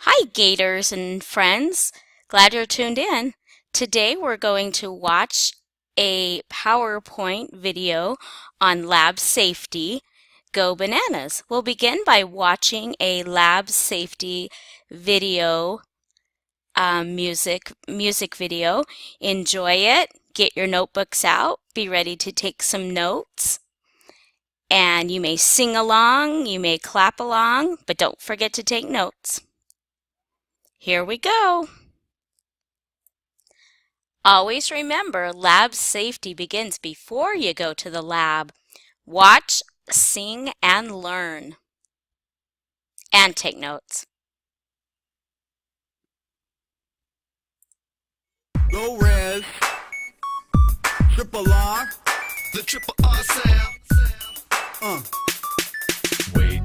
Hi, Gators and friends. Glad you're tuned in. Today we're going to watch a PowerPoint video on lab safety. Go bananas. We'll begin by watching a lab safety video, music video. Enjoy it. Get your notebooks out. Be ready to take some notes. And you may sing along, you may clap along, but don't forget to take notes. Here we go. Always remember, lab safety begins before you go to the lab. Watch, sing, and learn. And take notes. Go res, triple R, the triple R sound. Wait,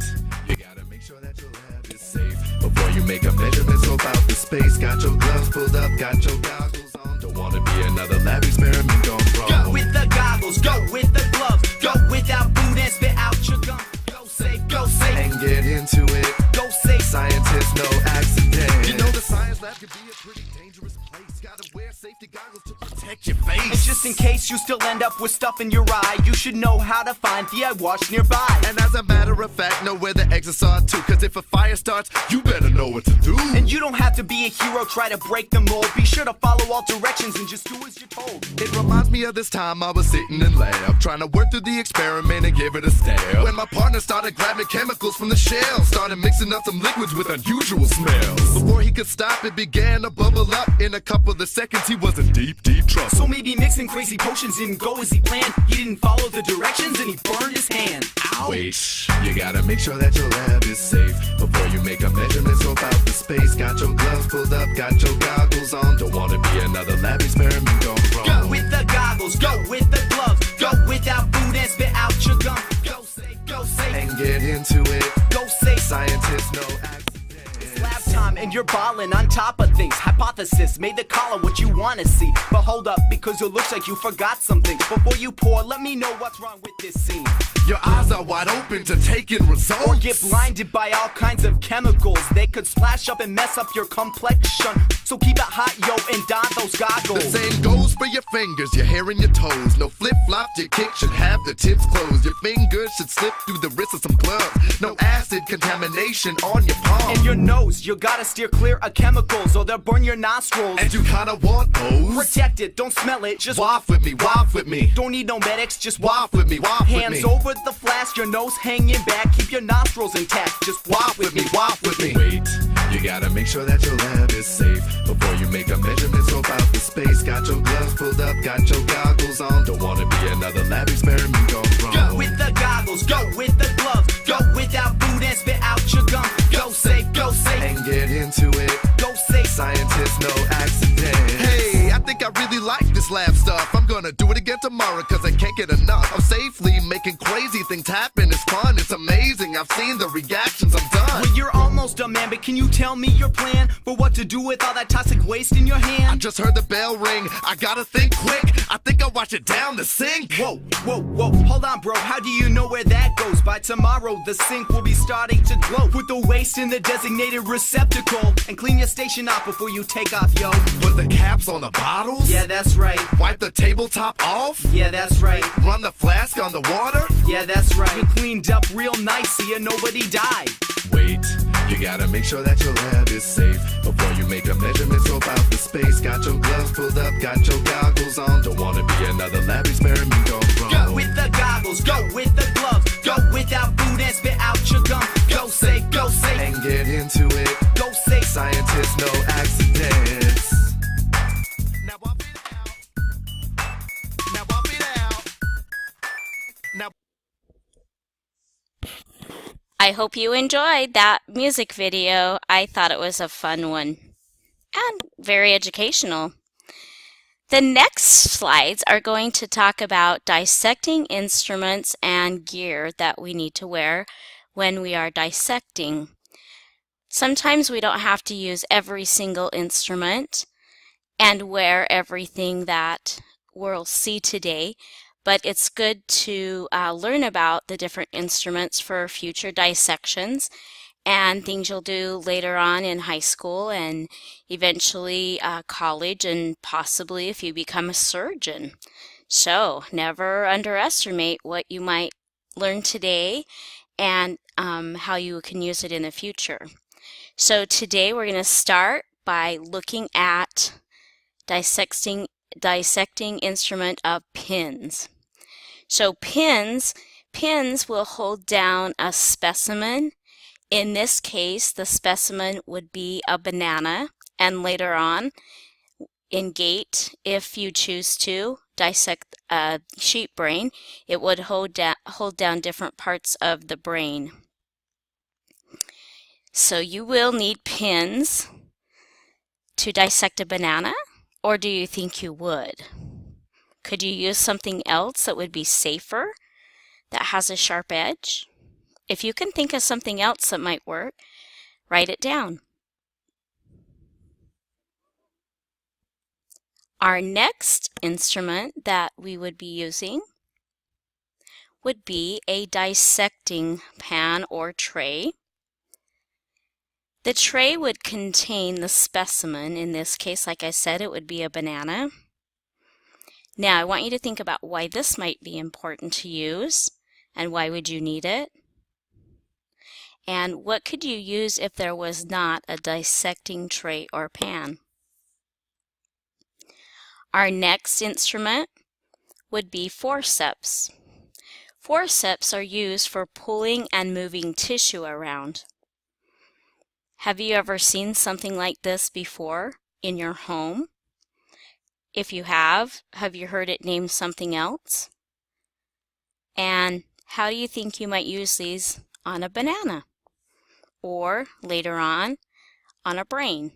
you gotta make sure that your lab is safe before you make a measurement. Scope out the space. Got your gloves pulled up, got your goggles on. Don't wanna be another lab experiment gone wrong. Go with the goggles, go with the gloves, go without food and spit out your gum. Go safe, and get into it. Go safe. Scientists, no accident. You know the science lab can be a pretty dangerous place. Gotta wear safety goggles to protect your face. And just in case you still end up with stuff in your eye, you should know how to find the eye wash nearby. And as a matter of fact, know where the exits are too. Cause if a fire starts, you better know what to do. And you don't have to be a hero, try to break the mold. Be sure to follow all directions and just do as you're told. It reminds me of this time I was sitting in lab, trying to work through the experiment and give it a stab. When my partner started grabbing chemicals from the shelves, started mixing up some liquids with unusual smells. Before he could stop, it began to bubble up. In a couple of seconds, he was in deep, deep trouble. So maybe mixing crazy potions didn't go as he planned. He didn't follow the directions and he burned his hand. Ow! Wait, you gotta make sure that your lab is safe before you make a measurement. Scope out the space. Got your gloves pulled up, got your goggles on. Don't wanna be another lab experiment gone wrong. Go with the goggles, go with the gloves, go without food and spit out your gum. Go safe, and get into it. Go safe. Scientists, no accident. It's lab time and you're balling on top of things. Hypothesis made the collar what you wanna see. But hold up, because it looks like you forgot something. Before you pour, let me know what's wrong with this scene. Your eyes are wide open to taking results. Or get blinded by all kinds of chemicals. They could splash up and mess up your complexion. So keep it hot, yo, and don those goggles. The same goes for your fingers, your hair and your toes. No flip-flops, your kick should have the tips closed. Your fingers should slip through the wrist of some gloves. No acid contamination on your palm. And your nose, you gotta steer clear of chemicals or they'll burn your nostrils. And you kinda want those. Protect it, don't smell it, just waft with me, waft with me. Don't need no medics, just waft with me, waft with me. Hands over the flask, your nose hanging back, keep your nostrils intact, just waft with me, waft with me. Wait, you gotta make sure that your lab is safe before you make a measurement. Scope out the space. Got your gloves pulled up, got your goggles on. Don't wanna be another lab experiment gone wrong. Go with the goggles, go with the gloves, go without food and spit out your gum. Go safe, and get into it. Go safe. Scientists, no accident. Hey, I think I really like this lab stuff. I'm gonna do it again tomorrow cause I can't get enough. I'm safely making crazy things happen. It's fun, it's amazing. I've seen the reactions, I'm done. Well, you're almost done, man, but can you tell me your plan for what to do with all that toxic waste in your hand? I just heard the bell ring. I gotta think quick. I think I'll wash it down the sink. Whoa, hold on, bro. How do you know where that goes? By tomorrow, the sink will be starting to glow. Put the waste in the designated receptacle and clean your station off before you take off, yo. Put the caps on the bottles? Yeah, that's right. Wipe the tabletop off? Yeah, that's right. Run the flask on the water? Yeah, that's right. You cleaned up real nice so you nobody died. Wait, you gotta make sure that your lab is safe before you make a measurement. Scope out the space. Got your gloves pulled up, got your goggles on. Don't wanna be another lab experiment gone wrong. Go with the goggles, go with the gloves, go without food and spit out your gum. Go safe, and get into it. Go safe. Scientists, no accidents. Now up it out. Now up it out. Now. I hope you enjoyed that music video. I thought it was a fun one and very educational. The next slides are going to talk about dissecting instruments and gear that we need to wear when we are dissecting. Sometimes we don't have to use every single instrument and wear everything that we'll see today, but it's good to learn about the different instruments for future dissections and things you'll do later on in high school and eventually college, and possibly if you become a surgeon. So never underestimate what you might learn today and how you can use it in the future. So today we're going to start by looking at dissecting instrument of pins. So pins will hold down a specimen. In this case, the specimen would be a banana, and later on in GATE, if you choose to dissect a sheep brain, it would hold down different parts of the brain. So you will need pins to dissect a banana, or do you think you would? Could you use something else that would be safer, that has a sharp edge? If you can think of something else that might work, write it down. Our next instrument that we would be using would be a dissecting pan or tray. The tray would contain the specimen. In this case, like I said, it would be a banana. Now, I want you to think about why this might be important to use and why would you need it? And what could you use if there was not a dissecting tray or pan? Our next instrument would be forceps. Forceps are used for pulling and moving tissue around. Have you ever seen something like this before in your home? If you have you heard it named something else? And how do you think you might use these on a banana? Or later on a brain?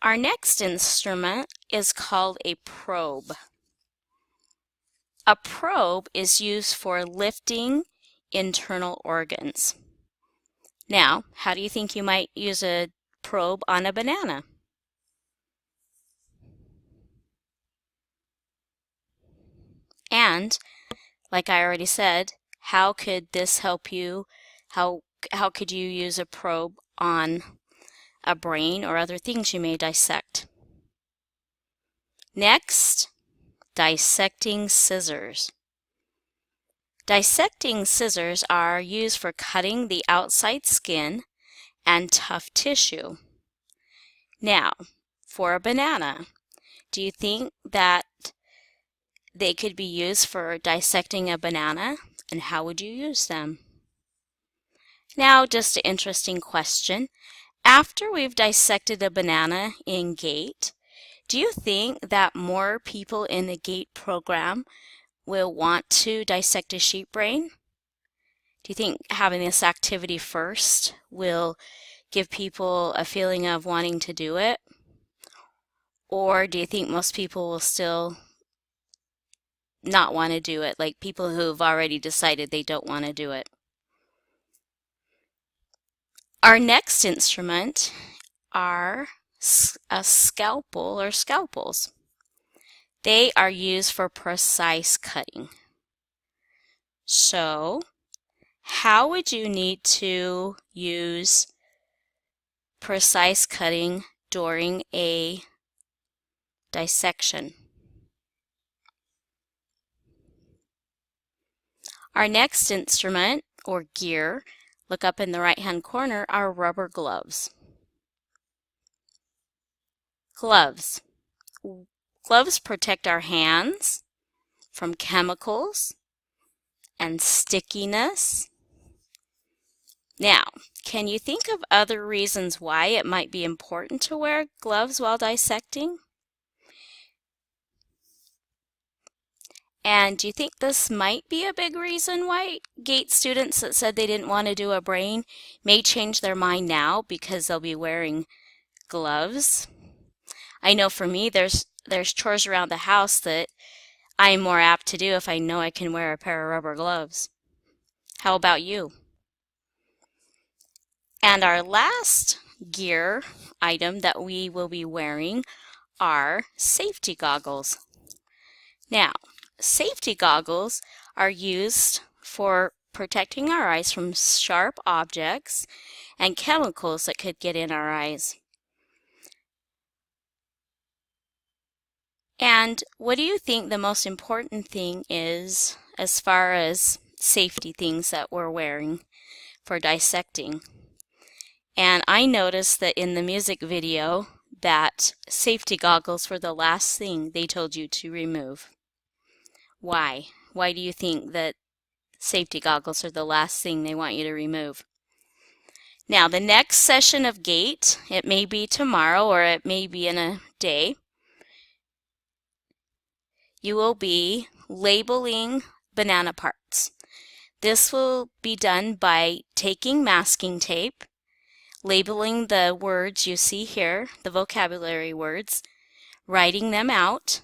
Our next instrument is called a probe. A probe is used for lifting internal organs. Now, how do you think you might use a probe on a banana? And, like I already said, how could this help you? How could you use a probe on a brain or other things you may dissect? Next, dissecting scissors. Dissecting scissors are used for cutting the outside skin and tough tissue. Now, for a banana, do you think that they could be used for dissecting a banana? And how would you use them? Now, just an interesting question. After we've dissected a banana in GATE, do you think that more people in the GATE program will want to dissect a sheep brain? Do you think having this activity first will give people a feeling of wanting to do it? Or do you think most people will still not want to do it, like people who've already decided they don't want to do it? Our next instrument are a scalpel or scalpels. They are used for precise cutting. So, how would you need to use precise cutting during a dissection? Our next instrument, or gear, look up in the right-hand corner, are rubber gloves. Gloves. Gloves protect our hands from chemicals and stickiness. Now, can you think of other reasons why it might be important to wear gloves while dissecting? And do you think this might be a big reason why GATE students that said they didn't want to do a brain may change their mind now because they'll be wearing gloves? I know for me, there's chores around the house that I'm more apt to do if I know I can wear a pair of rubber gloves. How about you? And our last gear item that we will be wearing are safety goggles. Now, safety goggles are used for protecting our eyes from sharp objects and chemicals that could get in our eyes. And what do you think the most important thing is as far as safety things that we're wearing for dissecting? And I noticed that in the music video that safety goggles were the last thing they told you to remove. Why? Why do you think that safety goggles are the last thing they want you to remove? Now, the next session of GATE, it may be tomorrow or it may be in a day, you will be labeling banana parts. This will be done by taking masking tape, labeling the words you see here, the vocabulary words, writing them out.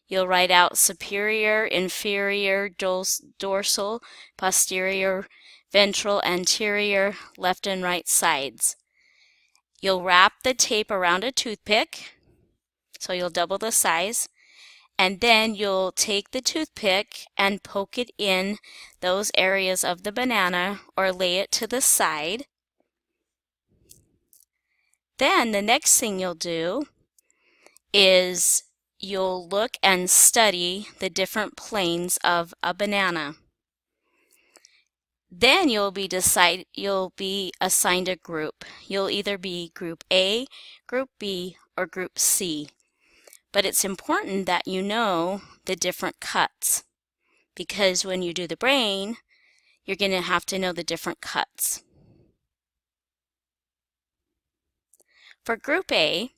You'll write out superior, inferior, dorsal, posterior, ventral, anterior, left and right sides. You'll wrap the tape around a toothpick, so you'll double the size, and then you'll take the toothpick and poke it in those areas of the banana or lay it to the side. Then the next thing you'll do is you'll look and study the different planes of a banana. Then you'll be assigned a group. You'll either be group A, group B, or group C. But it's important that you know the different cuts, because when you do the brain, you're going to have to know the different cuts. For group A,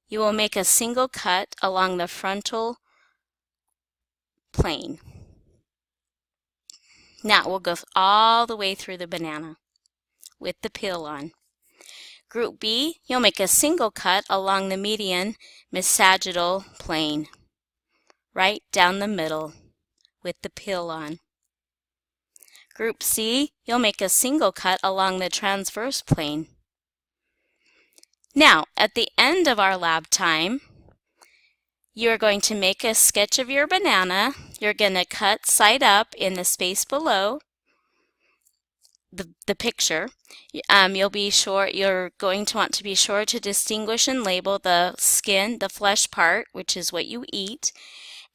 you will make a single cut along the frontal plane. Now we'll go all the way through the banana with the peel on. Group B, you'll make a single cut along the median sagittal plane, right down the middle with the peel on. Group C, you'll make a single cut along the transverse plane. Now, at the end of our lab time, you're going to make a sketch of your banana. You're going to cut side up in the space below the picture. You're going to want to be sure to distinguish and label the skin, the flesh part, which is what you eat,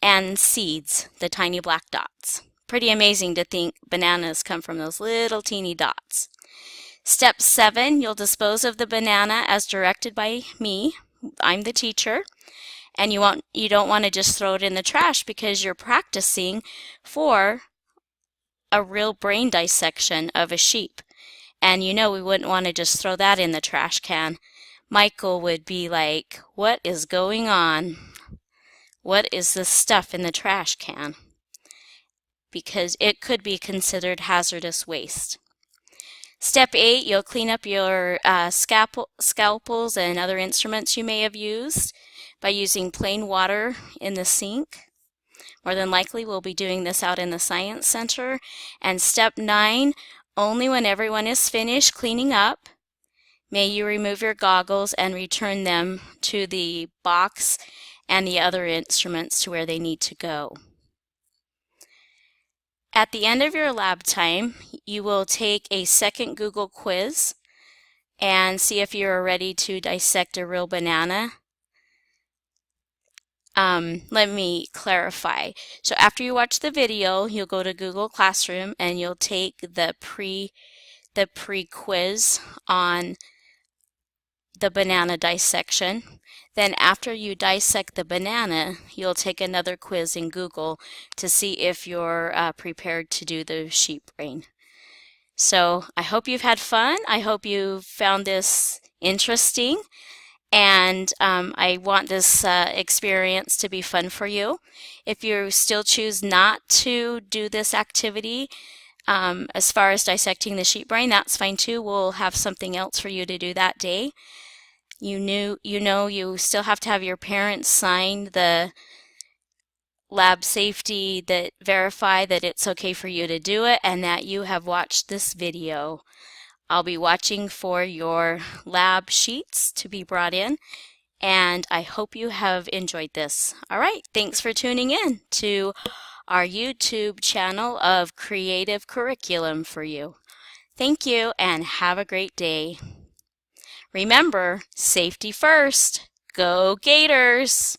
and seeds, the tiny black dots. Pretty amazing to think bananas come from those little teeny dots. Step 7, you'll dispose of the banana as directed by me. I'm the teacher. And you don't want to just throw it in the trash because you're practicing for a real brain dissection of a sheep. And we wouldn't want to just throw that in the trash can. Michael would be like, "What is going on? What is this stuff in the trash can?" Because it could be considered hazardous waste. Step 8, you'll clean up your scalpels and other instruments you may have used by using plain water in the sink. More than likely, we'll be doing this out in the Science Center. And step 9, only when everyone is finished cleaning up, may you remove your goggles and return them to the box and the other instruments to where they need to go. At the end of your lab time, you will take a second Google quiz and see if you're ready to dissect a real banana. Let me clarify. So after you watch the video, you'll go to Google Classroom and you'll take the pre-quiz on the banana dissection. Then after you dissect the banana, you'll take another quiz in Google to see if you're prepared to do the sheep brain. So I hope you've had fun. I hope you found this interesting. And I want this experience to be fun for you. If you still choose not to do this activity, as far as dissecting the sheep brain, that's fine too. We'll have something else for you to do that day. You still have to have your parents sign the lab safety that verify that it's okay for you to do it and that you have watched this video. I'll be watching for your lab sheets to be brought in, and I hope you have enjoyed this. All right, thanks for tuning in to our YouTube channel of creative curriculum for you. Thank you and have a great day. Remember, safety first. Go Gators!